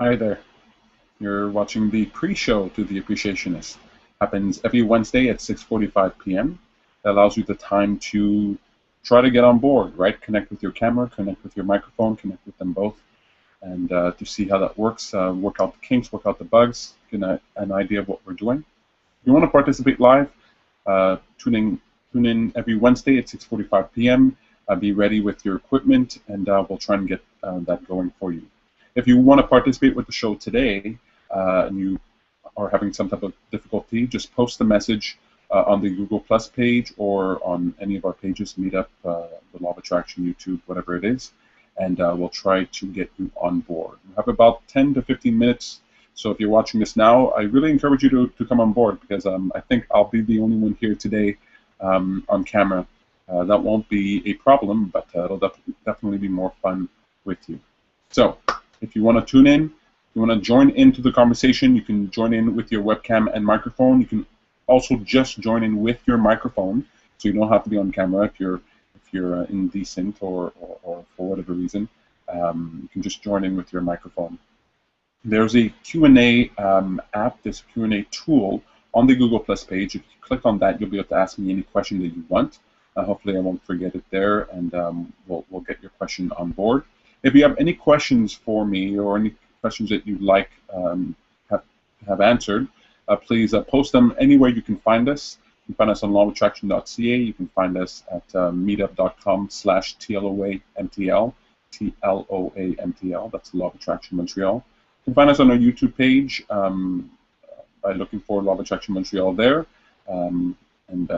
Hi there. You're watching the pre-show to the Appreciationist. Happens every Wednesday at 6:45 p.m. It allows you the time to try to get on board, right? Connect with your camera, connect with your microphone, connect with them both, and to see how that works, work out the kinks, work out the bugs, get an idea of what we're doing. If you want to participate live, tune in every Wednesday at 6:45 p.m. Be ready with your equipment, and we'll try and get that going for you. If you want to participate with the show today, and you are having some type of difficulty, just post a message on the Google Plus page or on any of our pages, Meetup, the Law of Attraction, YouTube, whatever it is, and we'll try to get you on board. We have about 10 to 15 minutes. So if you're watching this now, I really encourage you to come on board, because I think I'll be the only one here today on camera. That won't be a problem, but it'll definitely be more fun with you. So if you want to tune in, if you want to join into the conversation, you can join in with your webcam and microphone. You can also just join in with your microphone, so you don't have to be on camera if you're indecent or for whatever reason. You can just join in with your microphone. There's a Q&A app, there's a Q&A tool on the Google Plus page. If you click on that, you'll be able to ask me any question that you want. Hopefully I won't forget it there, and we'll get your question on board. If you have any questions for me or any questions that you'd like have answered, please post them anywhere you can find us. You can find us on lawofattraction.ca. You can find us at meetup.com/TLOAMTL, TLOAMTL. That's Law of Attraction Montreal. You can find us on our YouTube page by looking for Law of Attraction Montreal there, and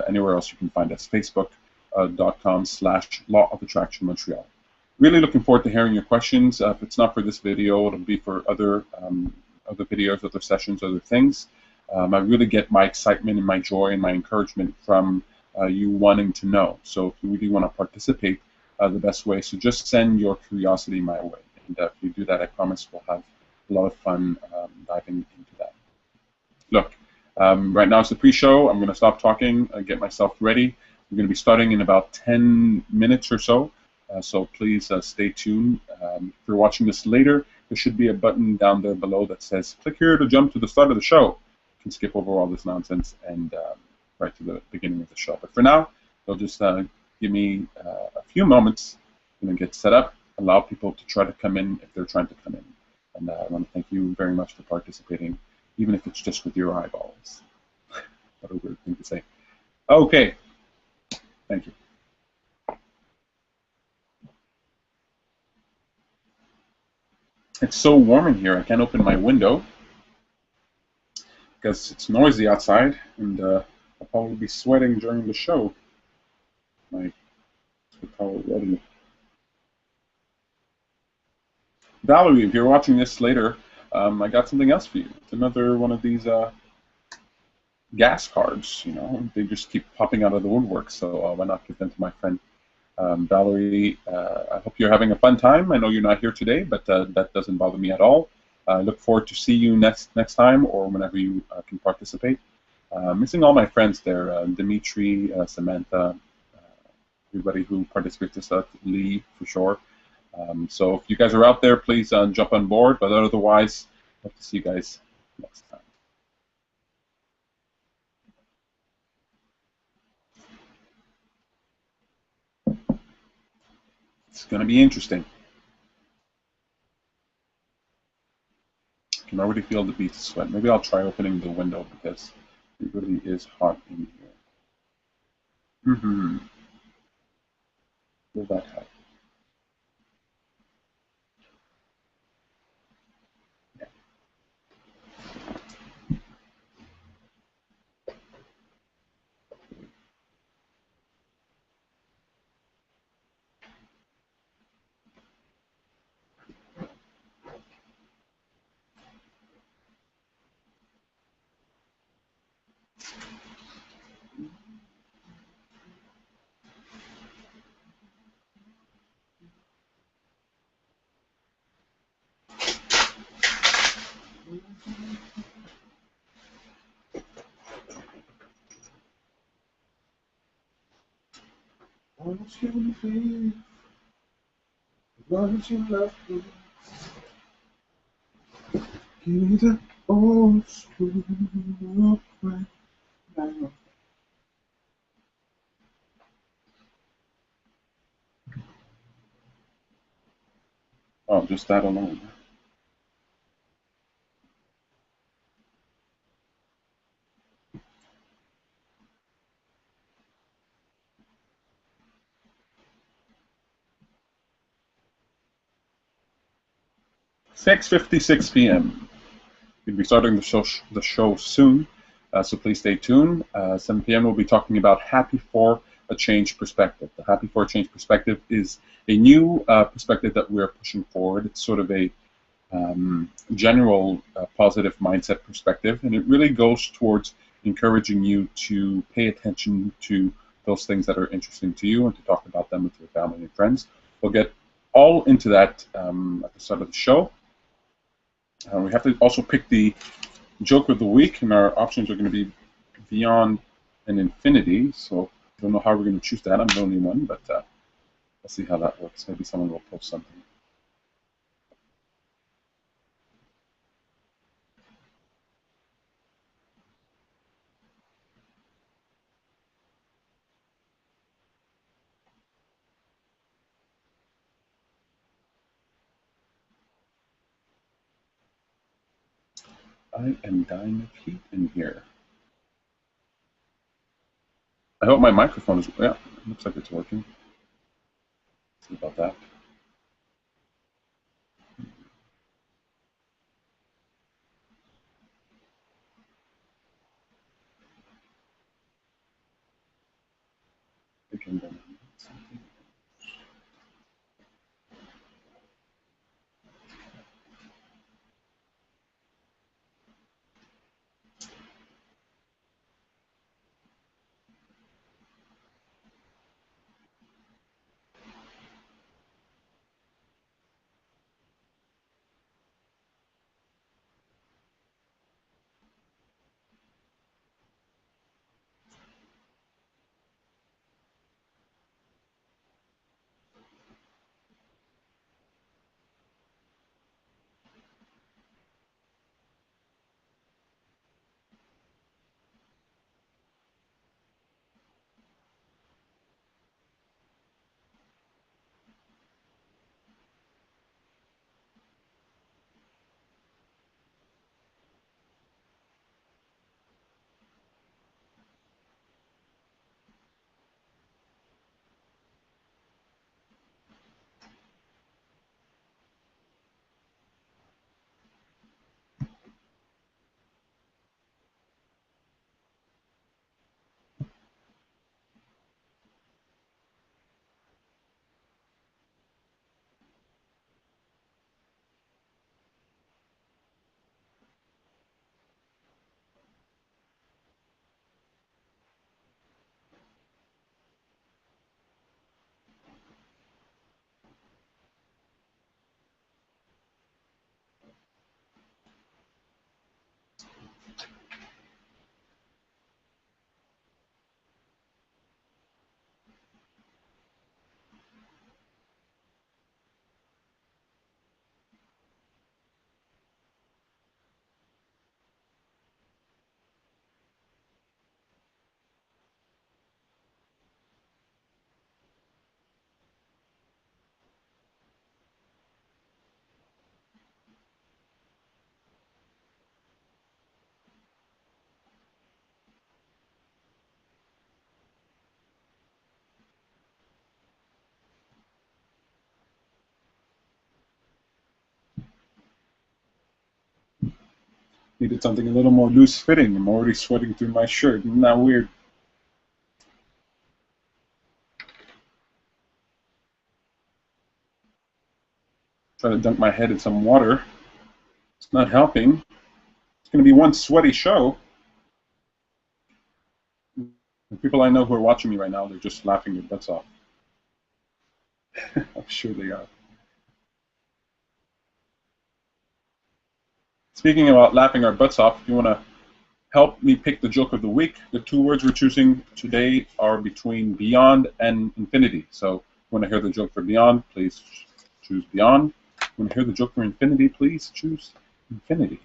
anywhere else you can find us. Facebook.com/Law of Attraction Montreal. Really looking forward to hearing your questions. If it's not for this video, it'll be for other videos, other sessions, other things. I really get my excitement and my joy and my encouragement from you wanting to know. So if you really want to participate, the best way is to just send your curiosity my way. And if you do that, I promise we'll have a lot of fun diving into that. Look, right now it's the pre-show. I'm going to stop talking, get myself ready. We're going to be starting in about 10 minutes or so. So please stay tuned. If you're watching this later, there should be a button down there below that says click here to jump to the start of the show. You can skip over all this nonsense and right to the beginning of the show. But for now, they'll just give me a few moments. I'm going to get set up, allow people to try to come in if they're trying to come in. And I want to thank you very much for participating, even if it's just with your eyeballs. What a weird thing to say. Okay. Thank you. It's so warm in here, I can't open my window because it's noisy outside, and I'll probably be sweating during the show. My towel ready. Valerie, if you're watching this later, I got something else for you. It's another one of these gas cards. You know, they just keep popping out of the woodwork, so why not give them to my friend Valerie. I hope you're having a fun time. I know you're not here today, but that doesn't bother me at all. I look forward to see you next time or whenever you can participate. Missing all my friends there, Dimitri, Samantha, everybody who participates in stuff, Lee for sure. So if you guys are out there, please jump on board, but otherwise, hope to see you guys next time. It's going to be interesting. I can already feel the beads of sweat. Maybe I'll try opening the window because it really is hot in here. Feel that hot. Yeah. Won't you leave? Won't you love me? Give me the old school right now. Oh, just that alone. 6:56 p.m. We'll be starting the show soon, so please stay tuned. 7 p.m. we'll be talking about Happy for a Change Perspective. The Happy for a Change Perspective is a new perspective that we're pushing forward. It's sort of a general positive mindset perspective, and it really goes towards encouraging you to pay attention to those things that are interesting to you and to talk about them with your family and friends. We'll get all into that at the start of the show. We have to also pick the joke of the week, and our options are going to be beyond and infinity. So I don't know how we're going to choose that. I'm the only one, but let's see how that works. Maybe someone will post something. I am dying of heat in here. I hope my microphone is, yeah, it looks like it's working. Let's see about that. Needed something a little more loose fitting. I'm already sweating through my shirt. Isn't that weird? Trying to dunk my head in some water. It's not helping. It's going to be one sweaty show. The people I know who are watching me right now, they're just laughing their butts off. I'm sure they are. Speaking about laughing our butts off, if you want to help me pick the joke of the week, the two words we're choosing today are between beyond and infinity. So if you want to hear the joke for beyond, please choose beyond. If you want to hear the joke for infinity, please choose infinity.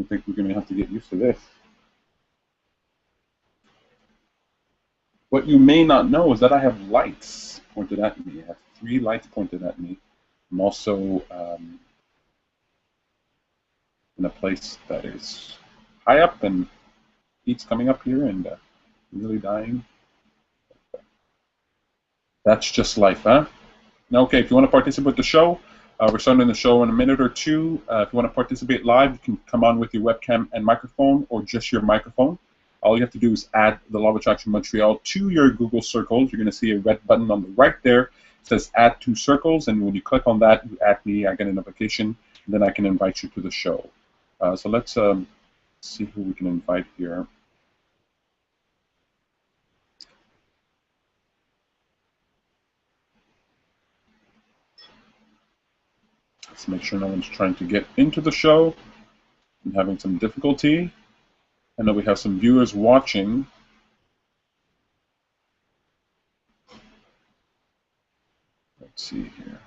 I think we're going to have to get used to this. What you may not know is that I have lights pointed at me. I have 3 lights pointed at me. I'm also in a place that is high up, and heat's coming up here, and really dying. That's just life, huh? Okay, if you want to participate with the show, we're starting the show in a minute or two. If you want to participate live, you can come on with your webcam and microphone, or just your microphone. All you have to do is add the Law of Attraction Montreal to your Google Circles. You're going to see a red button on the right there. It says Add to Circles, and when you click on that, you add me. I get a notification, and then I can invite you to the show. So let's see who we can invite here. Let's make sure no one's trying to get into the show and having some difficulty. I know we have some viewers watching. Let's see here.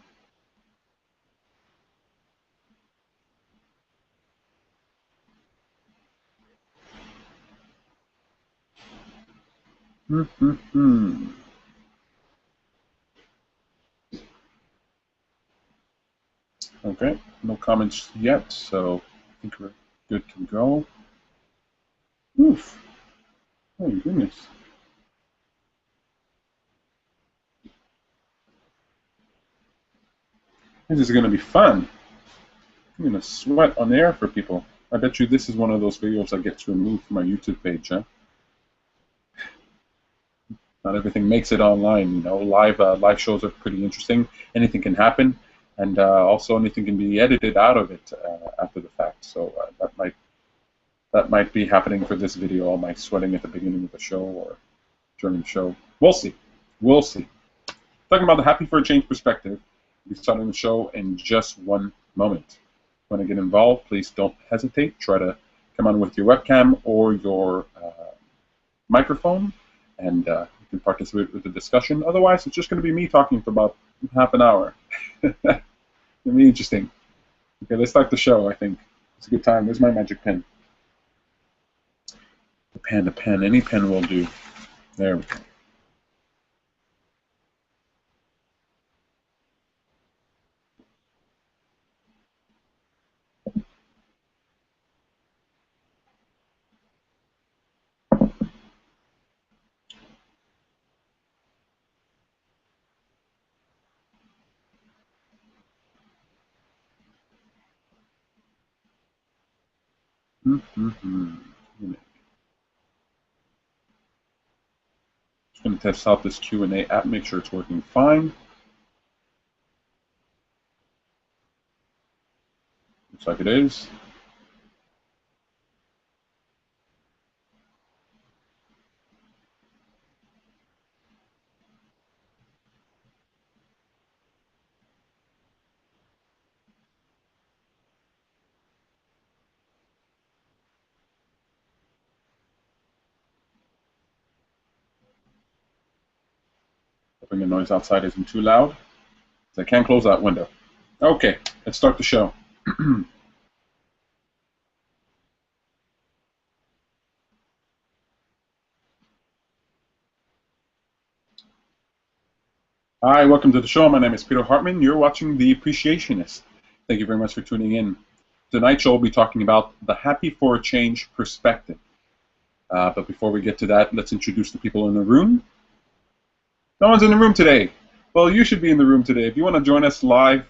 Okay, no comments yet, so I think we're good to go. Oof. Oh, my goodness. This is going to be fun. I'm going to sweat on air for people. I bet you this is one of those videos I get to remove from my YouTube page, huh? Not everything makes it online, you know. Live shows are pretty interesting. Anything can happen, and also anything can be edited out of it after the fact. So that might be happening for this video. All my sweating at the beginning of the show or during the show. We'll see. We'll see. Talking about the Happy for a Change perspective. We'll be starting the show in just one moment. If you want to get involved, please don't hesitate. Try to come on with your webcam or your microphone, and you can participate with the discussion. Otherwise, it's just going to be me talking for about half an hour. It'll be interesting. Okay, let's start the show, I think. It's a good time. There's my magic pen. The pen. Any pen will do. There we go. Just going to test out this Q&A app, make sure it's working fine. Looks like it is. Hoping the noise outside isn't too loud. I can't close that window. Okay, let's start the show. Hi, welcome to the show. My name is Peter Hartman. You're watching The Appreciationist. Thank you very much for tuning in. Tonight's show will be talking about the Happy for a Change perspective. But before we get to that, let's introduce the people in the room. No one's in the room today. Well, you should be in the room today. If you want to join us live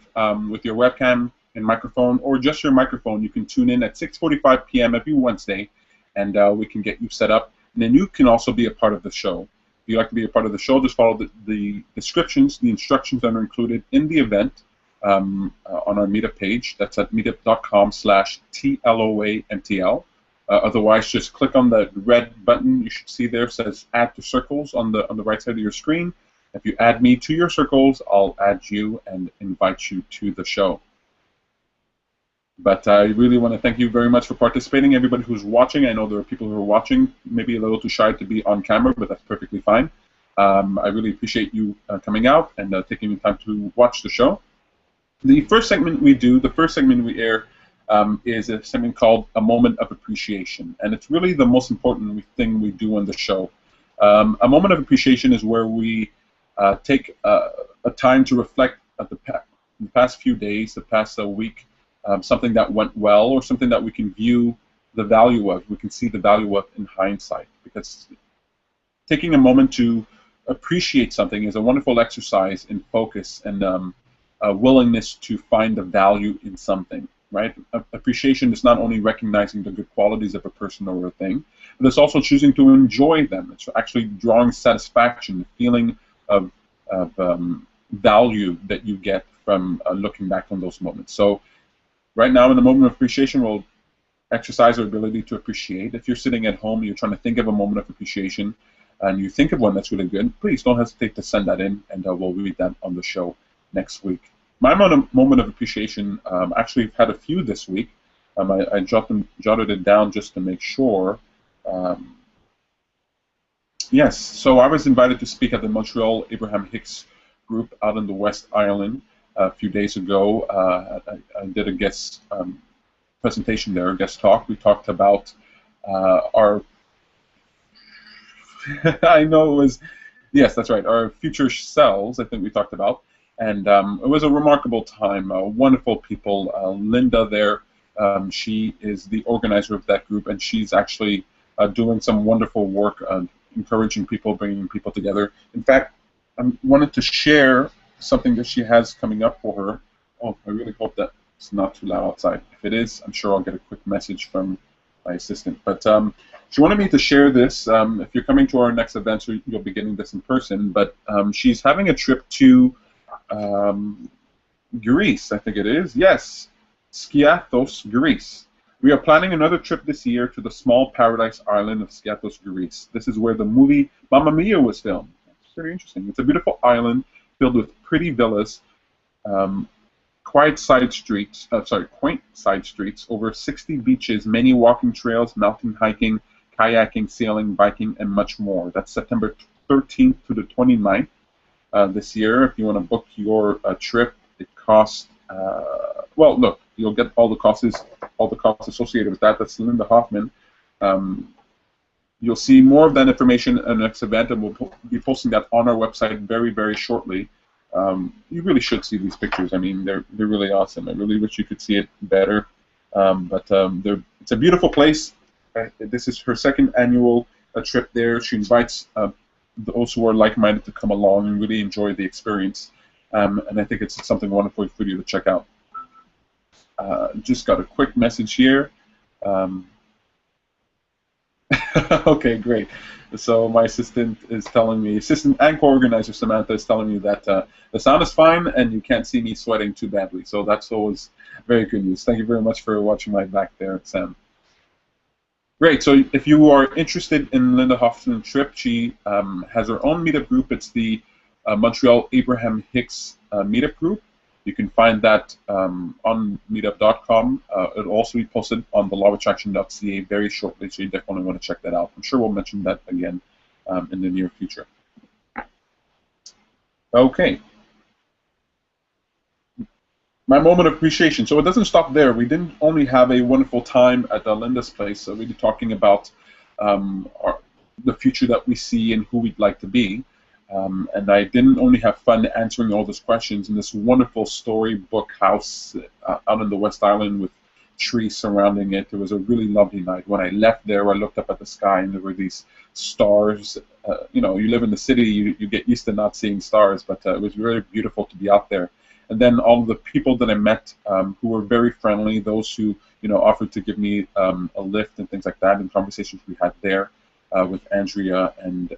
with your webcam and microphone, or just your microphone, you can tune in at 6:45 p.m. every Wednesday, and we can get you set up. And then you can also be a part of the show. If you'd like to be a part of the show, just follow the descriptions, the instructions that are included in the event on our Meetup page. That's at meetup.com/TLOAMTL. Otherwise, just click on the red button you should see there. It says Add to Circles on the right side of your screen. If you add me to your circles, I'll add you and invite you to the show. But I really want to thank you very much for participating. Everybody who's watching, I know there are people who are watching, maybe a little too shy to be on camera, but that's perfectly fine. I really appreciate you coming out and taking the time to watch the show. The first segment we air is something called a moment of appreciation. And it's really the most important thing we do on the show. A moment of appreciation is where we take a time to reflect at the past few days, the past week, something that went well or something that we can view the value of, we can see the value of in hindsight. Because taking a moment to appreciate something is a wonderful exercise in focus and a willingness to find the value in something, right? Appreciation is not only recognizing the good qualities of a person or a thing, but it's also choosing to enjoy them. It's actually drawing satisfaction, the feeling of value that you get from looking back on those moments. So right now in the moment of appreciation, we'll exercise our ability to appreciate. If you're sitting at home and you're trying to think of a moment of appreciation and you think of one that's really good, please don't hesitate to send that in, and we'll read that on the show next week. My moment of appreciation, actually I've had a few this week. I jotted it down just to make sure. Yes, so I was invited to speak at the Montreal Abraham Hicks group out in the West Island a few days ago. I did a guest presentation there, a guest talk. We talked about our, I know it was, yes, that's right, our future selves, I think we talked about. And it was a remarkable time, wonderful people. Linda there, she is the organizer of that group, and she's actually doing some wonderful work on encouraging people, bringing people together. In fact, I wanted to share something that she has coming up for her. Oh, I really hope that it's not too loud outside. If it is, I'm sure I'll get a quick message from my assistant. But she wanted me to share this. If you're coming to our next event, so you'll be getting this in person. But she's having a trip to Greece, I think it is. Yes, Skiathos, Greece. We are planning another trip this year to the small paradise island of Skiathos, Greece. This is where the movie Mamma Mia was filmed. It's very interesting. It's a beautiful island filled with pretty villas, quaint side streets, over 60 beaches, many walking trails, mountain hiking, kayaking, sailing, biking, and much more. That's September 13th to the 29th this year. If you want to book your trip, it costs, well, look, you'll get all the costs associated with that. That's Linda Hartman. You'll see more of that information in the next event, and we'll be posting that on our website very, very shortly. You really should see these pictures. I mean, they're really awesome. I really wish you could see it better. But it's a beautiful place. This is her second annual trip there. She invites those who are like-minded to come along and really enjoy the experience. And I think it's something wonderful for you to check out. Just got a quick message here. Okay, great. So my assistant is telling me, assistant and co-organizer Samantha is telling me that the sound is fine and you can't see me sweating too badly. So that's always very good news. Thank you very much for watching my back there, Sam. Great. So if you are interested in Linda Hoffman's trip, she has her own meetup group. It's the Montreal Abraham Hicks meetup group. You can find that on meetup.com. It'll also be posted on the lawofattraction.ca very shortly, so you definitely want to check that out. I'm sure we'll mention that again in the near future. Okay. My moment of appreciation. So it doesn't stop there. We didn't only have a wonderful time at Linda's place, so really talking about the future that we see and who we'd like to be. And I didn't only have fun answering all those questions in this wonderful storybook house out in the West Island with trees surrounding it. It was a really lovely night. When I left there, I looked up at the sky and there were these stars. You know, you live in the city, you get used to not seeing stars, but it was very beautiful to be out there. And then all of the people that I met who were very friendly, those who, you know, offered to give me a lift and things like that, and conversations we had there with Andrea and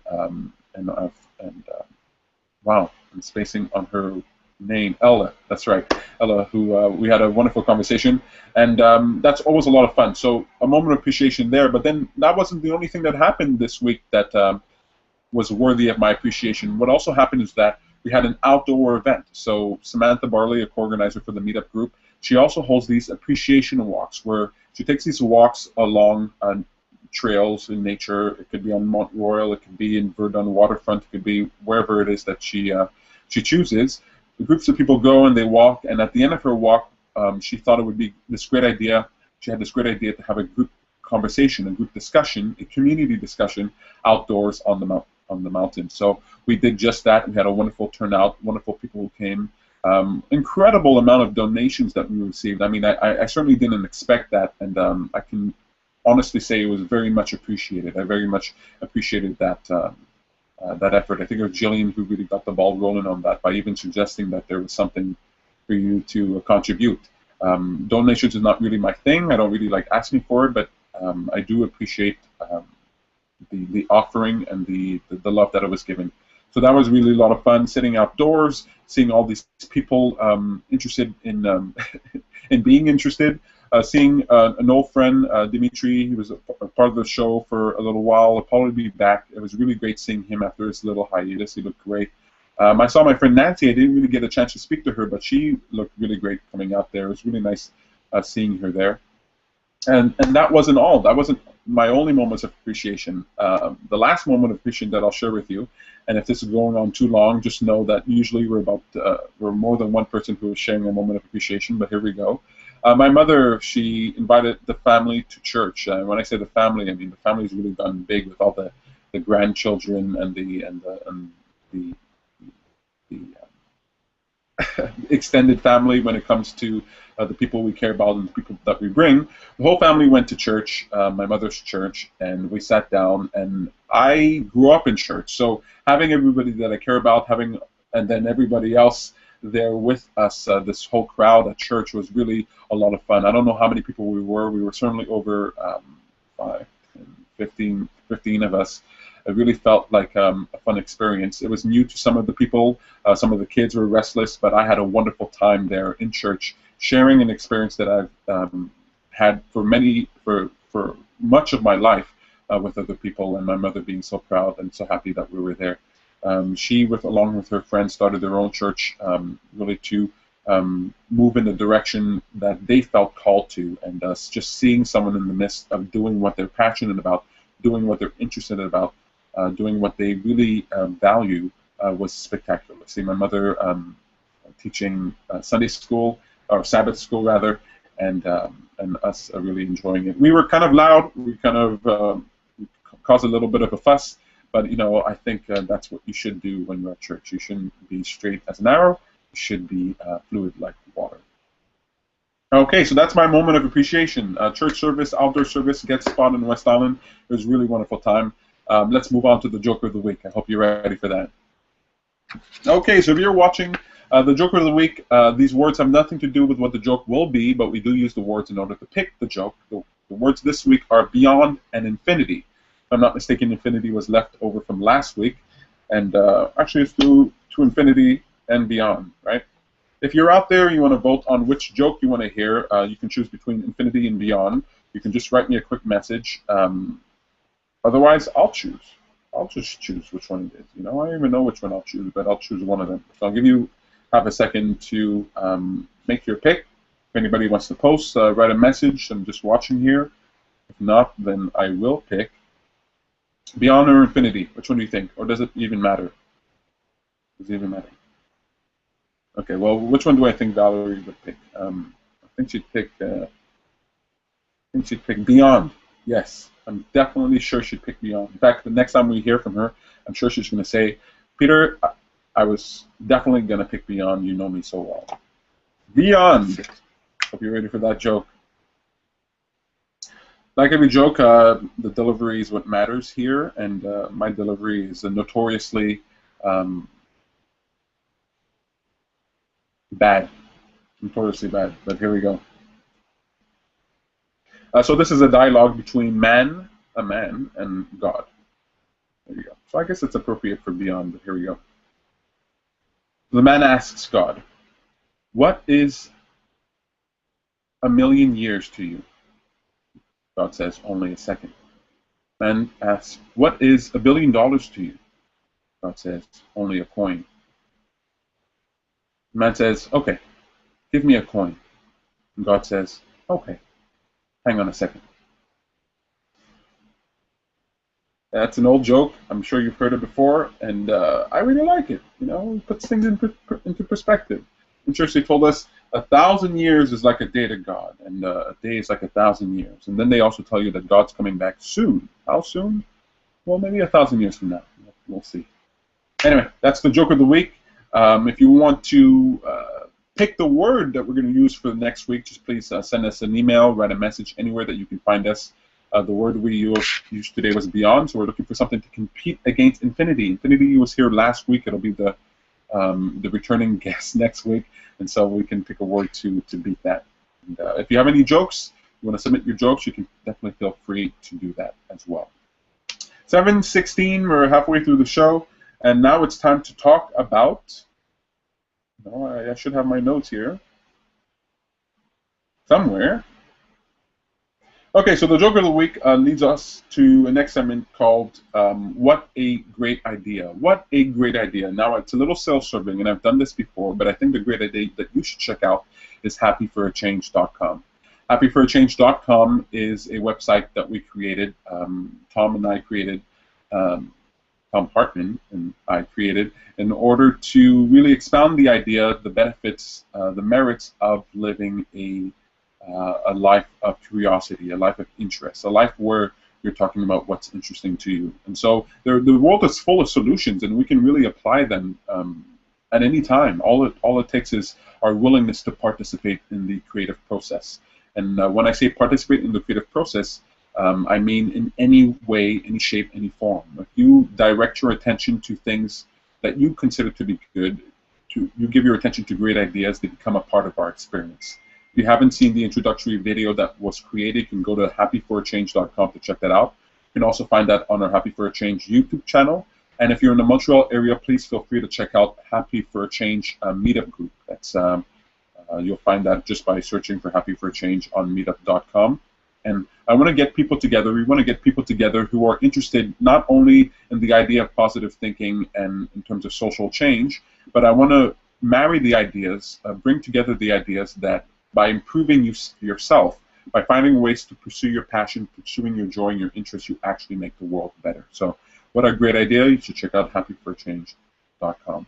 wow, I'm spacing on her name, Ella. That's right, Ella, who we had a wonderful conversation, and that's always a lot of fun. So a moment of appreciation there. But then that wasn't the only thing that happened this week that was worthy of my appreciation. What also happened is that we had an outdoor event. So Samantha Barley, a co-organizer for the meetup group, she also holds these appreciation walks where she takes these walks along trails in nature. It could be on Mont Royal, it could be in Verdun waterfront, it could be wherever it is that she chooses. The groups of people go and they walk, and at the end of her walk, she thought it would be this great idea. She had this great idea to have a group conversation, a group discussion, a community discussion outdoors on the mountain. So we did just that. We had a wonderful turnout, wonderful people who came. Incredible amount of donations that we received. I mean, I certainly didn't expect that, and I can honestly say it was very much appreciated. I very much appreciated that that effort. I think it was Jillian who really got the ball rolling on that by even suggesting that there was something for you to contribute. Donations is not really my thing. I don't really like asking for it, but I do appreciate the offering and the love that I was given. So that was really a lot of fun, sitting outdoors, seeing all these people interested in in being interested. Seeing an old friend, Dimitri, he was a part of the show for a little while. He'll probably be back. It was really great seeing him after his little hiatus. He looked great. I saw my friend Nancy. I didn't really get a chance to speak to her, but she looked really great coming out there. It was really nice seeing her there. And that wasn't all. That wasn't my only moments of appreciation. The last moment of appreciation that I'll share with you, and if this is going on too long, just know that usually we're more than one person who is sharing a moment of appreciation, but here we go. My mother, she invited the family to church. When I say the family, I mean the family's really gone big with all the grandchildren and the extended family when it comes to the people we care about and the people that we bring. The whole family went to church, my mother's church, and we sat down. And I grew up in church, so having everybody that I care about, and then everybody else there with us, this whole crowd at church was really a lot of fun. I don't know how many people we were. We were certainly over 5, 10, 15 of us. It really felt like a fun experience. It was new to some of the people. Some of the kids were restless, but I had a wonderful time there in church, sharing an experience that I've had for much of my life with other people, and my mother being so proud and so happy that we were there. She, along with her friends, started their own church, really to move in the direction that they felt called to, and just seeing someone in the midst of doing what they're passionate about, doing what they're interested about, doing what they really value was spectacular. Seeing my mother teaching Sunday school, or Sabbath school rather, and us really enjoying it. We were kind of loud. We kind of caused a little bit of a fuss. But, you know, I think that's what you should do when you're at church. You shouldn't be straight as an arrow. You should be fluid like water. Okay, so that's my moment of appreciation. Church service, outdoor service, Get Spot in West Island. It was a really wonderful time. Let's move on to the Joker of the Week. I hope you're ready for that. Okay, so if you're watching the Joker of the Week, these words have nothing to do with what the joke will be, but we do use the words in order to pick the joke. The words this week are beyond and infinity. If I'm not mistaken, infinity was left over from last week, and actually it's to infinity and beyond, right? If you're out there and you want to vote on which joke you want to hear, you can choose between infinity and beyond. You can just write me a quick message. Otherwise, I'll choose. I'll just choose which one it is. You know, I don't even know which one I'll choose, but I'll choose one of them. So I'll give you half a second to make your pick. If anybody wants to post, write a message. I'm just watching here. If not, then I will pick beyond or infinity. Which one do you think? Or does it even matter? Does it even matter? Okay, well, which one do I think Valerie would pick? I think she'd pick beyond. Yes, I'm definitely sure she'd pick beyond. In fact, the next time we hear from her, I'm sure she's going to say, Peter, I was definitely going to pick beyond. You know me so well. Beyond. Hope you're ready for that joke. Like every joke, the delivery is what matters here, and my delivery is notoriously bad. Notoriously bad, but here we go. So this is a dialogue between a man, and God. There you go. So I guess it's appropriate for beyond, but here we go. The man asks God, "What is 1,000,000 years to you?" God says, "Only a second." Man asks, "What is $1 billion to you?" God says, "Only a coin." The man says, "Okay, give me a coin." And God says, "Okay, hang on a second." That's an old joke. I'm sure you've heard it before, and I really like it. You know, it puts things into perspective. In church, they told us 1,000 years is like a day to God, and a day is like 1,000 years. And then they also tell you that God's coming back soon. How soon? Well, maybe 1,000 years from now. We'll see. Anyway, that's the joke of the week. If you want to pick the word that we're going to use for the next week, just please send us an email, write a message anywhere that you can find us. The word we used today was beyond, so we're looking for something to compete against infinity. Infinity was here last week. It'll be the returning guest next week, and so we can pick a word to beat that. And, if you have any jokes, you want to submit your jokes, you can definitely feel free to do that as well. 7:16, we're halfway through the show, and now it's time to talk about. No, I should have my notes here somewhere. Okay, so the joke of the week leads us to a next segment called What a Great Idea. What a Great Idea. Now, it's a little self-serving, and I've done this before, but I think the great idea that you should check out is happyforachange.com. Happyforachange.com is a website that we created. Tom and I created, Tom Hartman and I created, in order to really expound the idea, the benefits, the merits of living a life of curiosity, a life of interest, a life where you're talking about what's interesting to you. And so the world is full of solutions, and we can really apply them at any time. All it takes is our willingness to participate in the creative process. And when I say participate in the creative process, I mean in any way, any shape, any form. If you direct your attention to things that you consider to be good, you give your attention to great ideas, they become a part of our experience. If you haven't seen the introductory video that was created, you can go to happyforachange.com to check that out. You can also find that on our Happy for a Change YouTube channel. And if you're in the Montreal area, please feel free to check out Happy for a Change meetup group. That's you'll find that just by searching for Happy for a Change on meetup.com. And I want to get people together. We want to get people together who are interested not only in the idea of positive thinking and in terms of social change, but I want to marry the ideas, bring together the ideas that by improving yourself, by finding ways to pursue your passion, pursuing your joy and your interests, you actually make the world better. So what a great idea. You should check out happyforachange.com.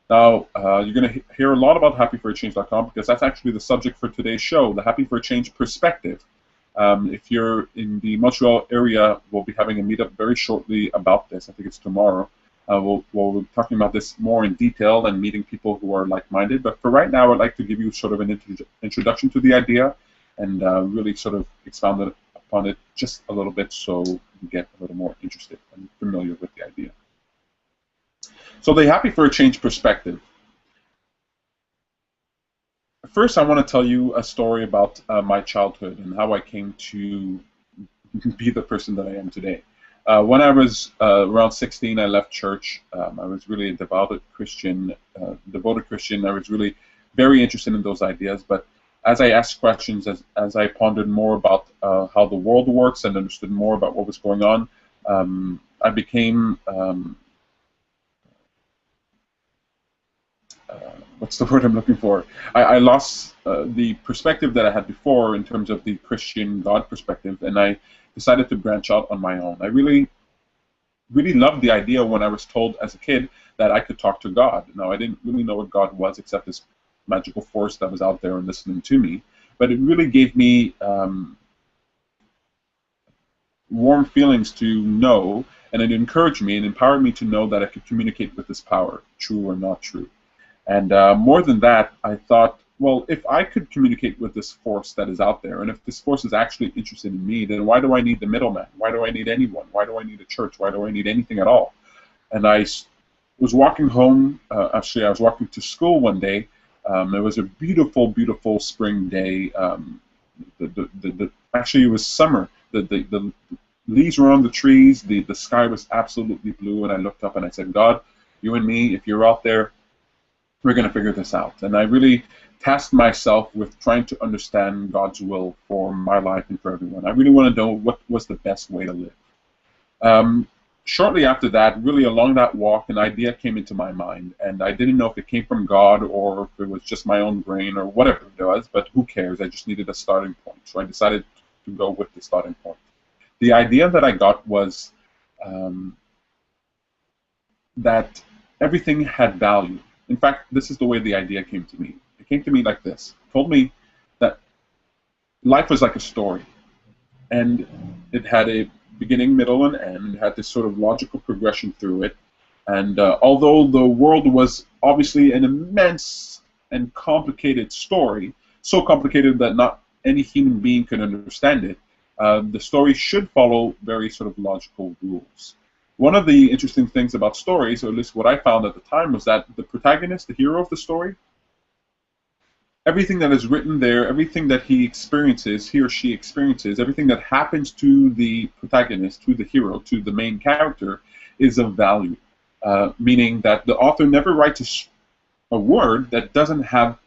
Now, you're going to hear a lot about happyforachange.com because that's actually the subject for today's show, the Happy for a Change perspective. If you're in the Montreal area, we'll be having a meetup very shortly about this. I think it's tomorrow. We'll be talking about this more in detail and meeting people who are like-minded. But for right now, I'd like to give you sort of an introduction to the idea and really sort of expound upon it just a little bit so you get a little more interested and familiar with the idea. So the Happy for a Change perspective. First, I want to tell you a story about my childhood and how I came to be the person that I am today. When I was around 16, I left church. I was really a devoted Christian. I was really very interested in those ideas. But as I asked questions, as I pondered more about how the world works and understood more about what was going on, I became what's the word I'm looking for? I lost the perspective that I had before in terms of the Christian God perspective, and I decided to branch out on my own. I really loved the idea when I was told as a kid that I could talk to God. Now, I didn't really know what God was except this magical force that was out there and listening to me, but it really gave me warm feelings to know, and it encouraged me and empowered me to know that I could communicate with this power, true or not true. And more than that, I thought, well, if I could communicate with this force that is out there, and if this force is actually interested in me, then why do I need the middleman? Why do I need anyone? Why do I need a church? Why do I need anything at all? And I was walking home, actually I was walking to school one day. It was a beautiful, beautiful spring day. Actually, it was summer. The leaves were on the trees. The sky was absolutely blue, and I looked up and I said, God, you and me, if you're out there, we're going to figure this out. And I really tasked myself with trying to understand God's will for my life and for everyone. I really want to know what was the best way to live. Shortly after that, really along that walk, an idea came into my mind, and I didn't know if it came from God or if it was just my own brain or whatever it was, but who cares? I just needed a starting point. So I decided to go with the starting point. The idea that I got was that everything had value. In fact, this is the way the idea came to me. It came to me like this. It told me that life was like a story, and it had a beginning, middle, and end. It had this sort of logical progression through it. And although the world was obviously an immense and complicated story, so complicated that not any human being could understand it, the story should follow very sort of logical rules. One of the interesting things about stories, or at least what I found at the time, was that the protagonist, the hero of the story, everything that is written there, everything that he experiences, he or she experiences, everything that happens to the protagonist, to the hero, to the main character, is of value. Meaning that the author never writes a word that doesn't have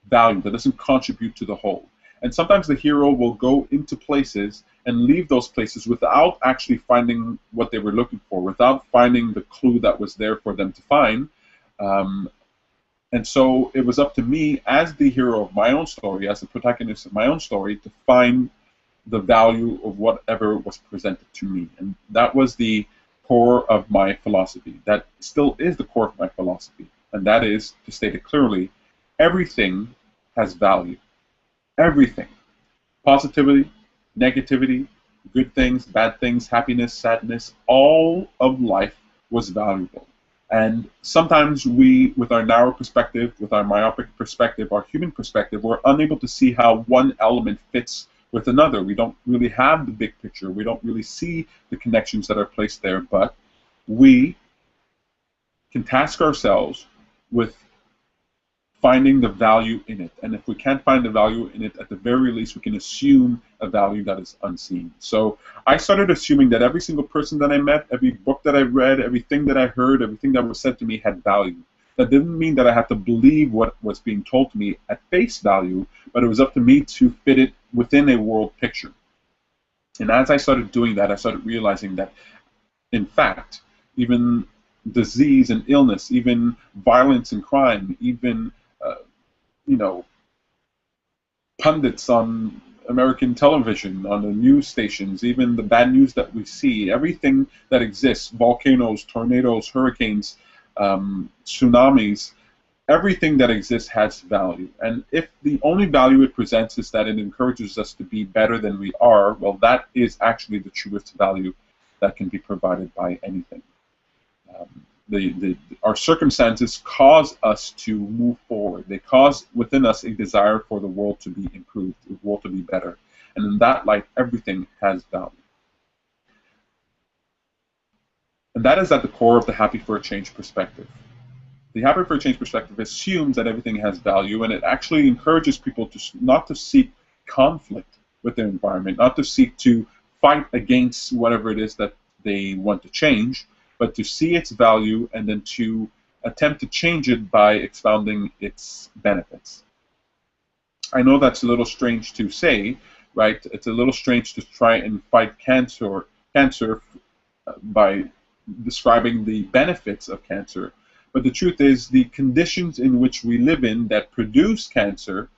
value, that doesn't contribute to the whole. And sometimes the hero will go into places and leave those places without actually finding what they were looking for, without finding the clue that was there for them to find. And so it was up to me as the hero of my own story, as the protagonist of my own story, to find the value of whatever was presented to me. And that was the core of my philosophy. That still is the core of my philosophy. And that is, to state it clearly, everything has value. Everything. Positivity, negativity, good things, bad things, happiness, sadness, all of life was valuable. And sometimes we, with our narrow perspective, with our myopic perspective, our human perspective, we're unable to see how one element fits with another. We don't really have the big picture. We don't really see the connections that are placed there, but we can task ourselves with finding the value in it. And if we can't find the value in it, at the very least, we can assume a value that is unseen. So I started assuming that every single person that I met, every book that I read, everything that I heard, everything that was said to me had value. That didn't mean that I had to believe what was being told to me at face value, but it was up to me to fit it within a world picture. And as I started doing that, I started realizing that, in fact, even disease and illness, even violence and crime, even pundits on American television, on the news stations, even the bad news that we see, everything that exists, volcanoes, tornadoes, hurricanes, tsunamis, everything that exists has value. And if the only value it presents is that it encourages us to be better than we are, well, that is actually the truest value that can be provided by anything. Our circumstances cause us to move forward. They cause within us a desire for the world to be improved, the world to be better. And in that light, everything has value. And that is at the core of the Happy for a Change perspective. The Happy for a Change perspective assumes that everything has value, and it actually encourages people to not to seek conflict with their environment, not to seek to fight against whatever it is that they want to change, but to see its value and then to attempt to change it by expounding its benefits. I know that's a little strange to say, right? It's a little strange to try and fight cancer by describing the benefits of cancer, but the truth is the conditions in which we live in that produce cancer,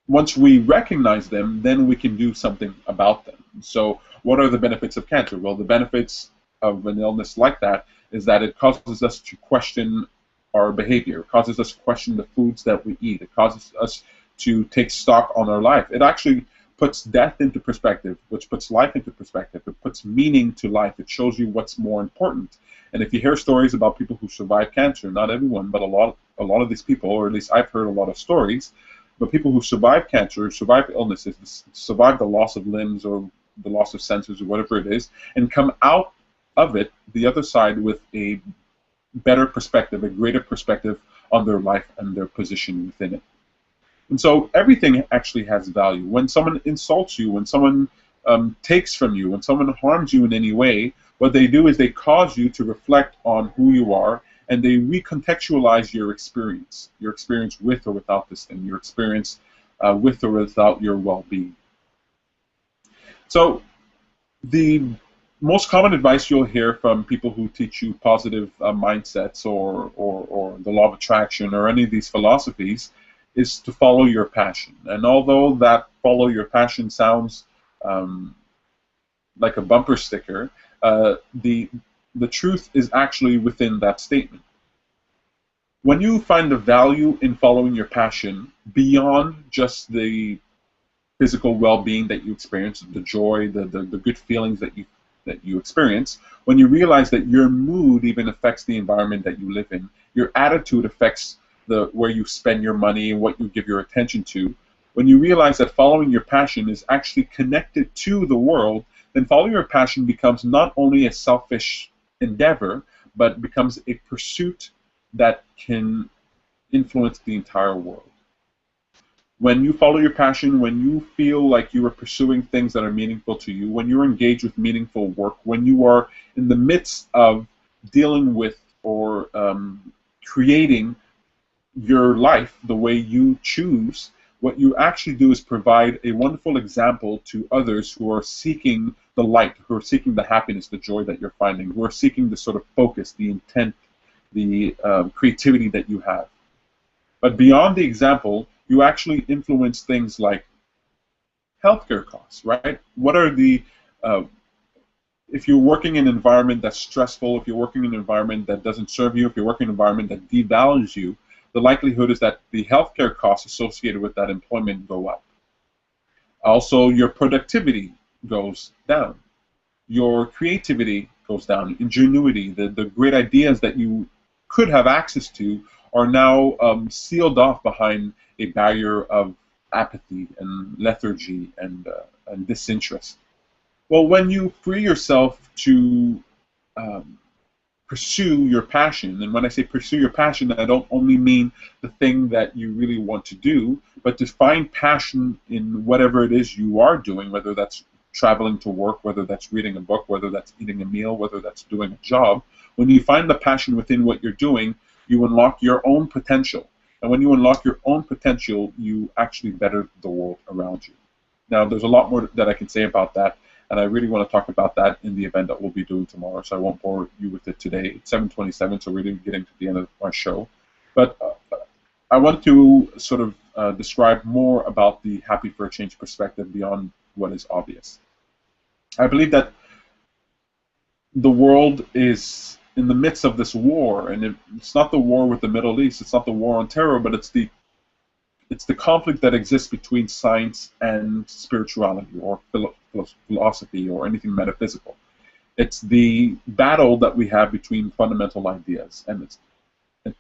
once we recognize them, then we can do something about them. So what are the benefits of cancer? Well, the benefits of an illness like that is that it causes us to question our behavior. It causes us to question the foods that we eat. It causes us to take stock on our life. It actually puts death into perspective, which puts life into perspective. It puts meaning to life. It shows you what's more important. And if you hear stories about people who survive cancer, not everyone, but a lot of these people, or at least I've heard a lot of stories, but people who survive cancer, survive illnesses, survive the loss of limbs or the loss of senses or whatever it is, and come out of it, the other side, with a better perspective, a greater perspective on their life and their position within it. And so everything actually has value. When someone insults you, when someone takes from you, when someone harms you in any way, what they do is they cause you to reflect on who you are, and they recontextualize your experience with or without this thing, your experience with or without your well-being. So the most common advice you'll hear from people who teach you positive mindsets or the law of attraction or any of these philosophies is to follow your passion. And although that follow your passion sounds like a bumper sticker, the truth is actually within that statement. When you find the value in following your passion beyond just the physical well-being that you experience, the joy, the good feelings that you experience, when you realize that your mood even affects the environment that you live in, your attitude affects the where you spend your money and what you give your attention to, when you realize that following your passion is actually connected to the world, then following your passion becomes not only a selfish endeavor, but becomes a pursuit that can influence the entire world. When you follow your passion, when you feel like you are pursuing things that are meaningful to you, when you're engaged with meaningful work, when you are in the midst of dealing with or creating your life the way you choose, what you actually do is provide a wonderful example to others who are seeking the light, who are seeking the happiness, the joy that you're finding, who are seeking the sort of focus, the intent, the creativity that you have. But beyond the example, you actually influence things like healthcare costs, right? What are the if you're working in an environment that's stressful, if you're working in an environment that doesn't serve you, if you're working in an environment that devalues you, the likelihood is that the healthcare costs associated with that employment go up. Also, your productivity goes down. Your creativity goes down. Ingenuity, the great ideas that you could have access to are now sealed off behind a barrier of apathy and lethargy and disinterest. Well, when you free yourself to pursue your passion, and when I say pursue your passion, I don't only mean the thing that you really want to do, but to find passion in whatever it is you are doing, whether that's traveling to work, whether that's reading a book, whether that's eating a meal, whether that's doing a job. When you find the passion within what you're doing, you unlock your own potential. And when you unlock your own potential, you actually better the world around you. Now, there's a lot more that I can say about that, and I really want to talk about that in the event that we'll be doing tomorrow, so I won't bore you with it today. It's 7:27, so we're really getting to the end of our show. But I want to sort of describe more about the Happy for a Change perspective beyond what is obvious. I believe that the world is in the midst of this war, and it's not the war with the Middle East, it's not the war on terror, but it's the conflict that exists between science and spirituality or philosophy or anything metaphysical. It's the battle that we have between fundamental ideas, and it's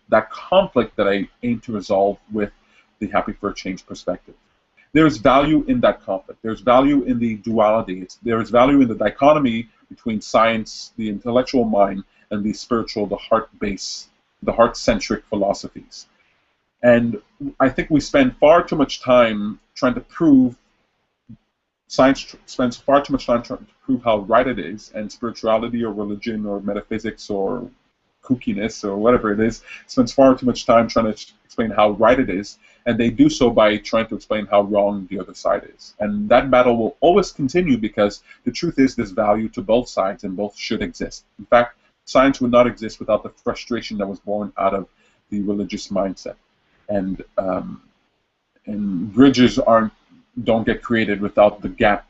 that conflict that I aim to resolve with the Happy for a Change perspective. There's value in that conflict. There's value in the duality. There is value in the dichotomy between science, the intellectual mind, and the spiritual, the heart-based, the heart-centric philosophies. And I think we spend far too much time trying to prove, science spends far too much time trying to prove how right it is, and spirituality or religion or metaphysics or kookiness or whatever it is spends far too much time trying to explain how right it is, and they do so by trying to explain how wrong the other side is. And that battle will always continue because the truth is there's value to both sides and both should exist. In fact, science would not exist without the frustration that was born out of the religious mindset. And bridges don't get created without the gap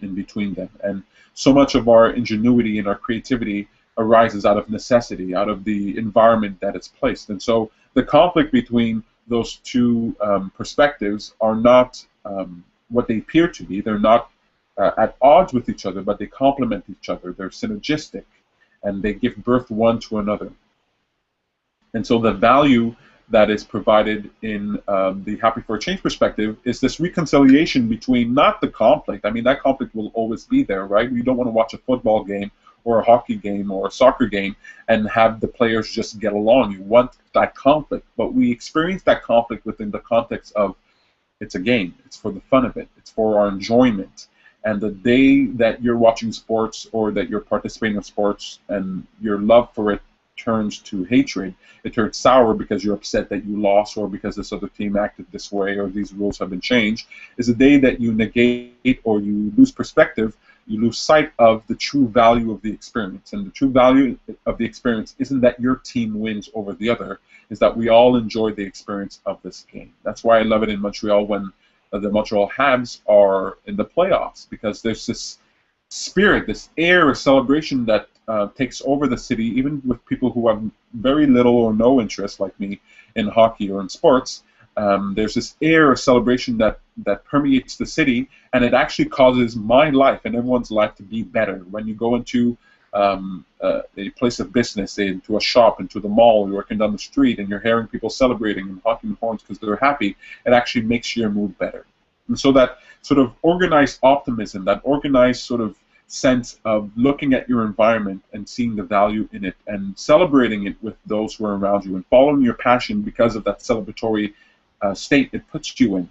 in between them. And so much of our ingenuity and our creativity arises out of necessity, out of the environment that it's placed. And so the conflict between those two perspectives are not what they appear to be. They're not at odds with each other, but they complement each other. They're synergistic, and they give birth one to another. And so the value that is provided in the Happy for a Change perspective is this reconciliation between not the conflict. I mean, that conflict will always be there, right? You don't want to watch a football game or a hockey game or a soccer game and have the players just get along. You want that conflict, but we experience that conflict within the context of it's a game. It's for the fun of it. It's for our enjoyment. And the day that you're watching sports or that you're participating in sports and your love for it turns to hatred, it turns sour because you're upset that you lost or because this other team acted this way or these rules have been changed, is the day that you negate or you lose perspective, you lose sight of the true value of the experience. And the true value of the experience isn't that your team wins over the other, is that we all enjoy the experience of this game. That's why I love it in Montreal when the Montreal Habs are in the playoffs, because there's this spirit, this air of celebration that takes over the city, even with people who have very little or no interest, like me, in hockey or in sports. There's this air of celebration that permeates the city, and it actually causes my life and everyone's life to be better. When you go into a place of business, into a shop, into the mall, you're working down the street, and you're hearing people celebrating and honking horns because they're happy, it actually makes your mood better. And so that sort of organized optimism, that organized sort of sense of looking at your environment and seeing the value in it and celebrating it with those who are around you and following your passion because of that celebratory state it puts you in,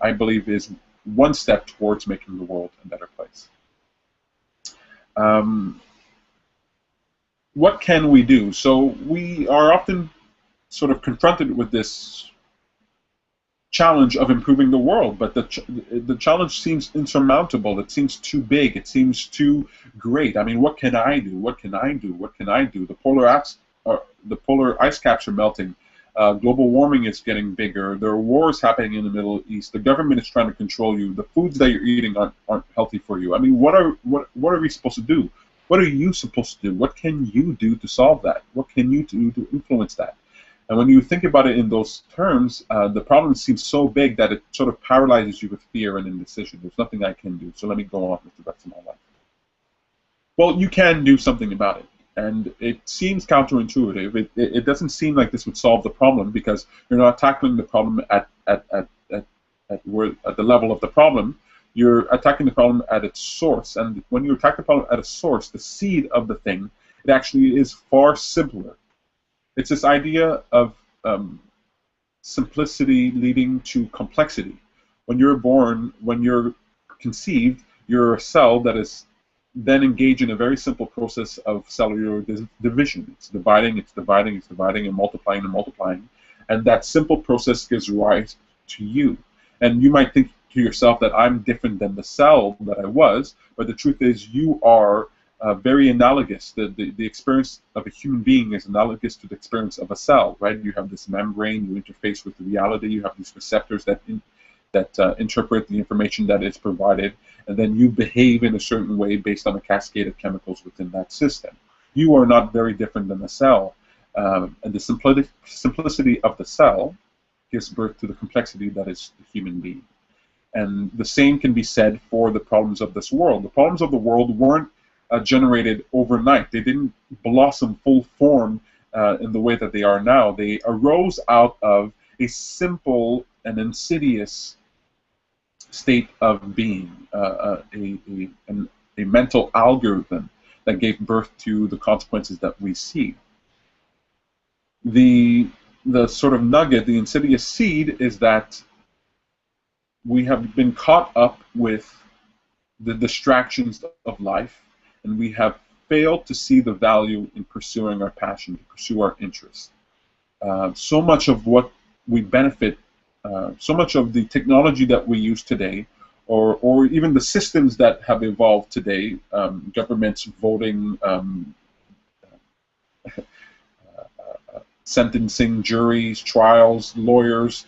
I believe is one step towards making the world a better place. What can we do? So we are often sort of confronted with this challenge of improving the world, but the challenge seems insurmountable. It seems too big. It seems too great. I mean, what can I do? What can I do? What can I do? The polar ice caps are melting. Global warming is getting bigger. There are wars happening in the Middle East. The government is trying to control you. The foods that you're eating aren't healthy for you. I mean, what are we supposed to do? What are you supposed to do? What can you do to solve that? What can you do to influence that? And when you think about it in those terms, the problem seems so big that it sort of paralyzes you with fear and indecision. There's nothing I can do, so let me go on with the rest of my life. Well, you can do something about it. And it seems counterintuitive. It doesn't seem like this would solve the problem because you're not tackling the problem at the level of the problem. You're attacking the problem at its source. And when you attack the problem at its source, the seed of the thing, it actually is far simpler. It's this idea of simplicity leading to complexity. When you're born, when you're conceived, you're a cell that is then engaged in a very simple process of cellular division. It's dividing, it's dividing, it's dividing, and multiplying. And that simple process gives rise to you. And you might think to yourself that I'm different than the cell that I was, but the truth is you are very analogous. The experience of a human being is analogous to the experience of a cell, right? You have this membrane, you interface with the reality, you have these receptors that interpret the information that is provided, and then you behave in a certain way based on a cascade of chemicals within that system. You are not very different than a cell, and the simplicity of the cell gives birth to the complexity that is the human being. And the same can be said for the problems of this world. The problems of the world weren't generated overnight. They didn't blossom full form in the way that they are now. They arose out of a simple and insidious state of being, a mental algorithm that gave birth to the consequences that we see. The sort of nugget, the insidious seed, is that we have been caught up with the distractions of life, and we have failed to see the value in pursuing our passion, to pursue our interests. So much of what we benefit, so much of the technology that we use today, or even the systems that have evolved today, governments, voting, sentencing, juries, trials, lawyers,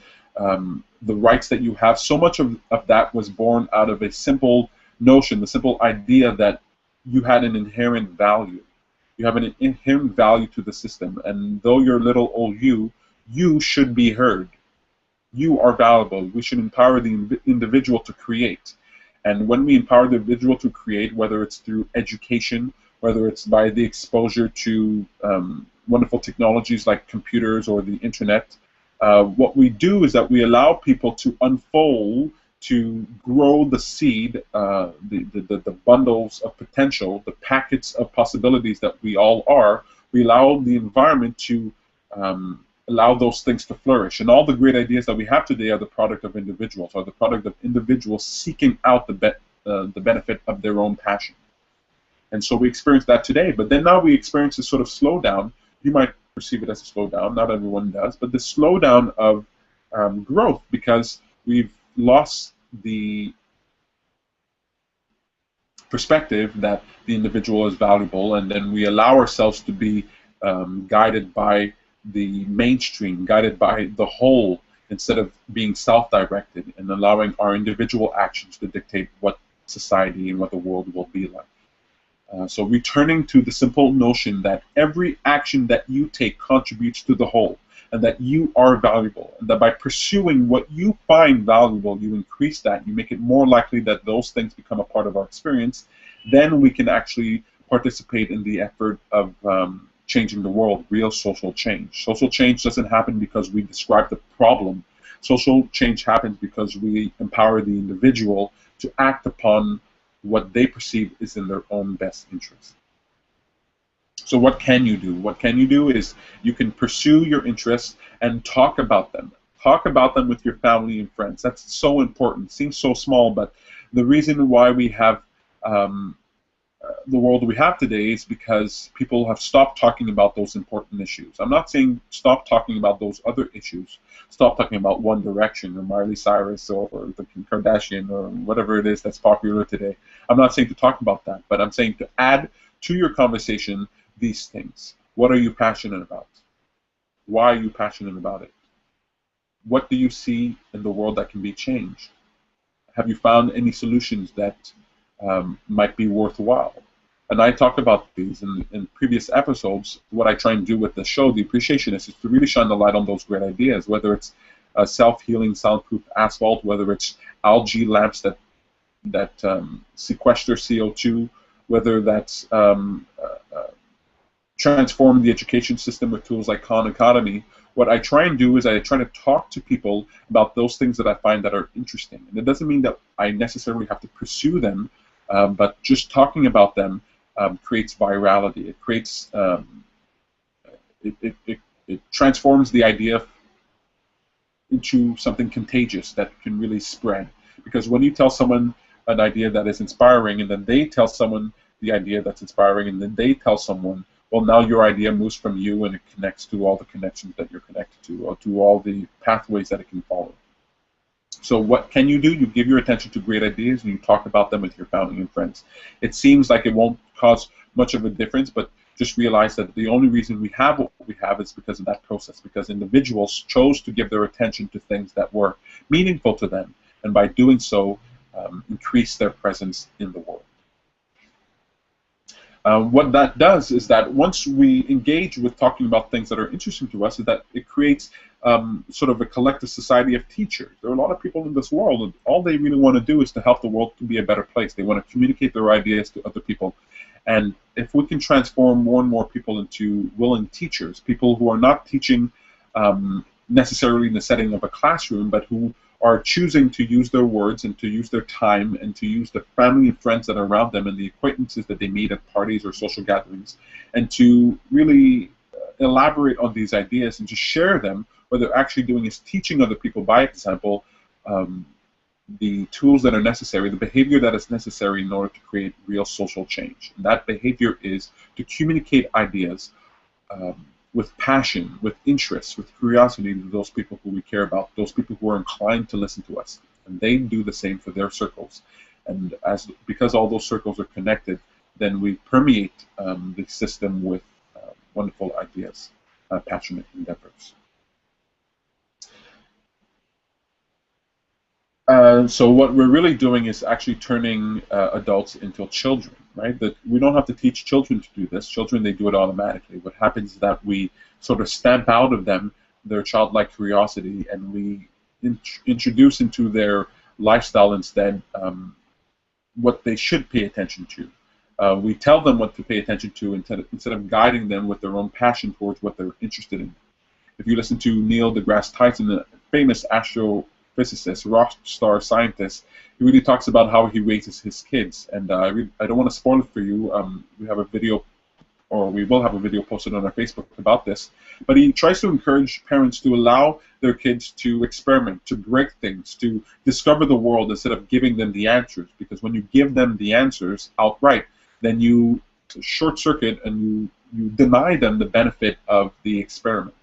the rights that you have, so much of that was born out of a simple notion, the simple idea that you had an inherent value. You have an inherent value to the system, and though you're little old you should be heard. You are valuable. We should empower the individual to create. And when we empower the individual to create, whether it's through education, whether it's by the exposure to wonderful technologies like computers or the internet, what we do is that we allow people to unfold, to grow the seed, the bundles of potential, the packets of possibilities that we all are. We allow the environment to allow those things to flourish. And all the great ideas that we have today are the product of individuals, are the product of individuals seeking out the benefit of their own passion. And so we experience that today. But then now we experience this sort of slowdown. You might perceive it as a slowdown. Not everyone does. But the slowdown of growth, because we've lost the perspective that the individual is valuable, and then we allow ourselves to be guided by the mainstream, guided by the whole, instead of being self-directed and allowing our individual actions to dictate what society and what the world will be like. So returning to the simple notion that every action that you take contributes to the whole, and that you are valuable, and that by pursuing what you find valuable, you increase that, you make it more likely that those things become a part of our experience, then we can actually participate in the effort of changing the world, real social change. Social change doesn't happen because we describe the problem. Social change happens because we empower the individual to act upon what they perceive is in their own best interest. So what can you do? What can you do is you can pursue your interests and talk about them. Talk about them with your family and friends. That's so important. It seems so small, but the reason why we have the world we have today is because people have stopped talking about those important issues. I'm not saying stop talking about those other issues. Stop talking about One Direction or Miley Cyrus or the Kim Kardashian or whatever it is that's popular today. I'm not saying to talk about that, but I'm saying to add to your conversation these things. What are you passionate about? Why are you passionate about it? What do you see in the world that can be changed? Have you found any solutions that might be worthwhile? And I talked about these in previous episodes. What I try and do with the show, The Appreciationist, is to really shine the light on those great ideas, whether it's self-healing soundproof asphalt, whether it's algae lamps that sequester CO2, whether that's transform the education system with tools like Khan Academy. What I try and do is I try to talk to people about those things that I find that are interesting. And it doesn't mean that I necessarily have to pursue them, but just talking about them creates virality. It creates it transforms the idea into something contagious that can really spread. Because when you tell someone an idea that is inspiring, and then they tell someone the idea that's inspiring, and then they tell someone, well, now your idea moves from you and it connects to all the connections that you're connected to, or to all the pathways that it can follow. So what can you do? You give your attention to great ideas and you talk about them with your family and friends. It seems like it won't cause much of a difference, but just realize that the only reason we have what we have is because of that process, because individuals chose to give their attention to things that were meaningful to them, and by doing so, increase their presence in the world. What that does is that once we engage with talking about things that are interesting to us, is that it creates sort of a collective society of teachers. There are a lot of people in this world, and all they really want to do is to help the world to be a better place. They want to communicate their ideas to other people. And if we can transform more and more people into willing teachers, people who are not teaching necessarily in the setting of a classroom, but who are choosing to use their words and to use their time and to use the family and friends that are around them and the acquaintances that they meet at parties or social gatherings, and to really elaborate on these ideas and to share them. What they're actually doing is teaching other people by example the tools that are necessary, the behavior that is necessary in order to create real social change. And that behavior is to communicate ideas with passion, with interest, with curiosity to those people who we care about, those people who are inclined to listen to us. And they do the same for their circles. And because all those circles are connected, then we permeate the system with wonderful ideas, passionate endeavors. So what we're really doing is actually turning adults into children, right? That we don't have to teach children to do this. Children, they do it automatically. What happens is that we sort of stamp out of them their childlike curiosity, and we introduce into their lifestyle instead what they should pay attention to. We tell them what to pay attention to instead of guiding them with their own passion towards what they're interested in. If you listen to Neil deGrasse Tyson, the famous astrophysicist, rock star scientist, he really talks about how he raises his kids. And I don't want to spoil it for you. We have a video, or we will have a video posted on our Facebook about this. But he tries to encourage parents to allow their kids to experiment, to break things, to discover the world instead of giving them the answers. Because when you give them the answers outright, then you short circuit and you deny them the benefit of the experiment.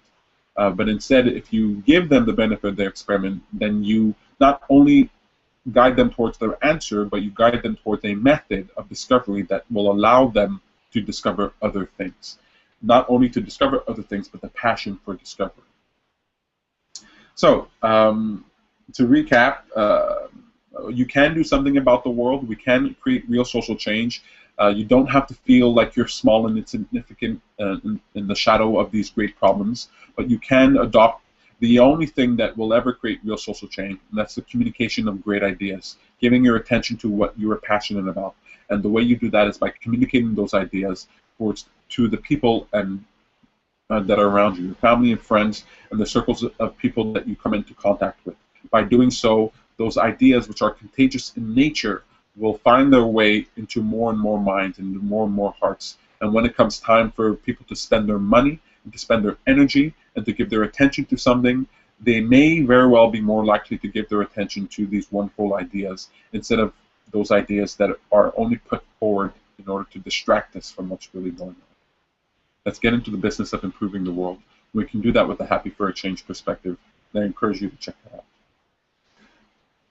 But instead, if you give them the benefit of their experiment, then you not only guide them towards their answer, but you guide them towards a method of discovery that will allow them to discover other things. Not only to discover other things, but the passion for discovery. So, to recap, you can do something about the world. We can create real social change. You don't have to feel like you're small and insignificant in the shadow of these great problems, but you can adopt the only thing that will ever create real social change, and that's the communication of great ideas, giving your attention to what you are passionate about. And the way you do that is by communicating those ideas to the people and that are around you, your family and friends, and the circles of people that you come into contact with. By doing so, those ideas, which are contagious in nature, will find their way into more and more minds and more and more hearts. And when it comes time for people to spend their money, and to spend their energy, and to give their attention to something, they may very well be more likely to give their attention to these wonderful ideas instead of those ideas that are only put forward in order to distract us from what's really going on. Let's get into the business of improving the world. We can do that with a Happy for a Change perspective, and I encourage you to check that out.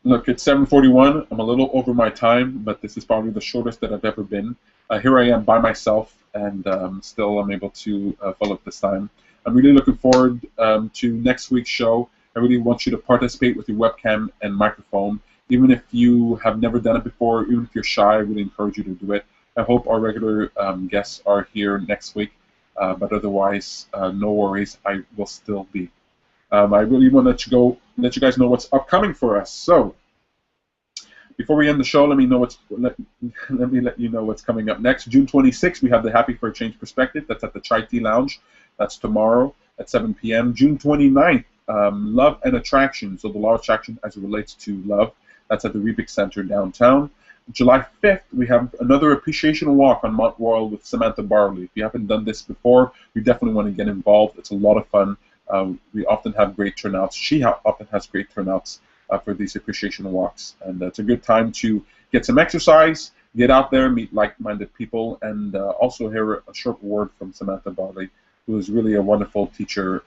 Look, it's 7:41. I'm a little over my time, but this is probably the shortest that I've ever been. Here I am by myself, and still I'm able to fill up this time. I'm really looking forward to next week's show. I really want you to participate with your webcam and microphone. Even if you have never done it before, even if you're shy, I really encourage you to do it. I hope our regular guests are here next week, but otherwise, no worries, I will still be. I really want to let you guys know what's upcoming for us. So, before we end the show, let me let you know what's coming up next. June 26th, we have the Happy for a Change Perspective. That's at the Chai Tea Lounge. That's tomorrow at 7 p.m. June 29th, Love and Attraction. So the law of attraction as it relates to love. That's at the Rubik Center downtown. July 5th, we have another appreciation walk on Mount Royal with Samantha Barley. If you haven't done this before, you definitely want to get involved. It's a lot of fun. We often have great turnouts. She often has great turnouts for these appreciation walks. And it's a good time to get some exercise, get out there, meet like-minded people, and also hear a short word from Samantha Barley, who is really a wonderful teacher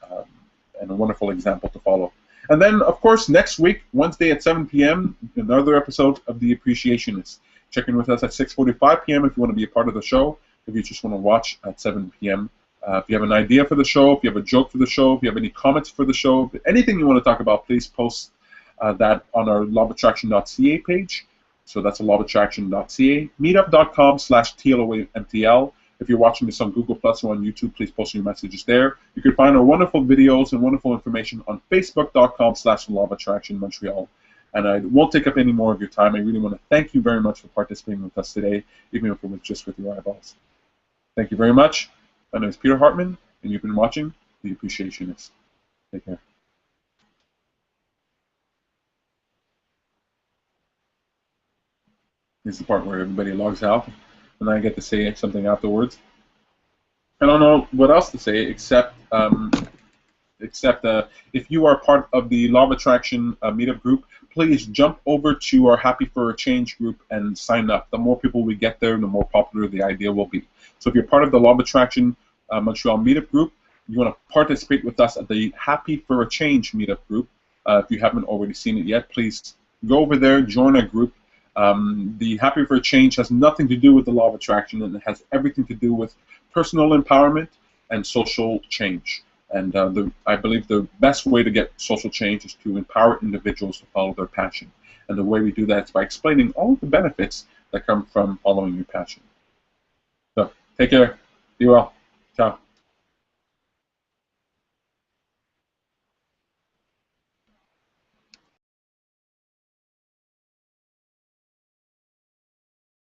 and a wonderful example to follow. And then, of course, next week, Wednesday at 7 p.m., another episode of The Appreciationist. Check in with us at 6:45 p.m. if you want to be a part of the show, if you just want to watch at 7 p.m. If you have an idea for the show, if you have a joke for the show, if you have any comments for the show, anything you want to talk about, please post that on our lawofattraction.ca page. So that's lawofattraction.ca. Meetup.com/TLOMTL. If you're watching this on Google Plus or on YouTube, please post your messages there. You can find our wonderful videos and wonderful information on Facebook.com/lawofattraction Montreal. And I won't take up any more of your time. I really want to thank you very much for participating with us today, even if it was just with your eyeballs. Thank you very much. My name is Peter Hartman, and you've been watching The Appreciationist. Take care. This is the part where everybody logs out, and I get to say something afterwards. I don't know what else to say except if you are part of the Law of Attraction meetup group, please jump over to our Happy for a Change group and sign up. The more people we get there, the more popular the idea will be. So if you're part of the Law of Attraction Montreal meetup group, you want to participate with us at the Happy for a Change meetup group. If you haven't already seen it yet, please go over there, join our group. The Happy for a Change has nothing to do with the Law of Attraction, and it has everything to do with personal empowerment and social change. And I believe the best way to get social change is to empower individuals to follow their passion. And the way we do that is by explaining all of the benefits that come from following your passion. So, take care. Be well. Ciao.